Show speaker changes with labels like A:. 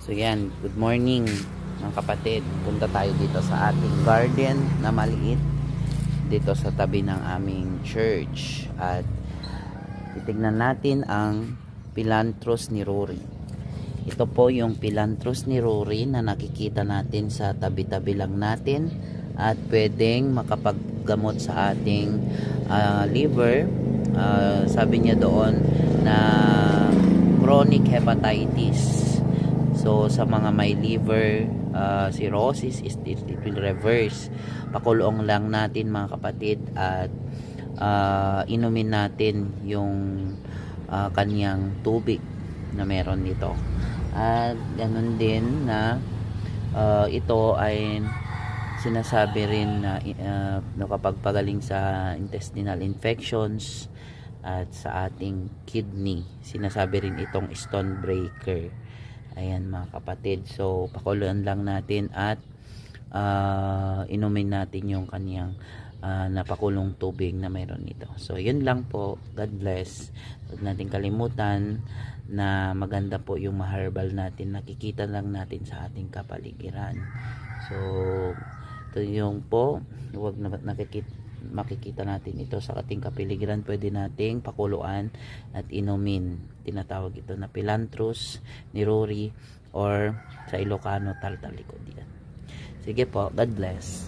A: So yan, good morning mga kapatid. Punta tayo dito sa ating garden na maliit dito sa tabi ng aming church at titignan natin ang Philanthrus ni Rory. Ito po yung Philanthrus ni Rory na nakikita natin sa tabi-tabi lang natin at pwedeng makapaggamot sa ating liver. Sabi niya doon na chronic hepatitis. So sa mga may liver cirrhosis, it will reverse. Pakulong lang natin mga kapatid at inumin natin yung kanyang tubig na meron dito. At ganun din na ito ay sinasabi rin na nakapagpagaling sa intestinal infections at sa ating kidney. Sinasabi rin itong stone breaker. Ayan mga kapatid, so pakuluan lang natin at inumin natin yung kaniyang napakulong tubig na mayroon nito. So yun lang po, God bless. Huwag natin kalimutan na maganda po yung ma-herbal natin, nakikita lang natin sa ating kapaligiran. So ito yung po, huwag na makikita natin ito sa ating kapaligiran, pwede nating pakuluan at inumin. Tinatawag ito na Philanthrus ni Rory or sa Ilocano taltalikod yan. Sige po, God bless.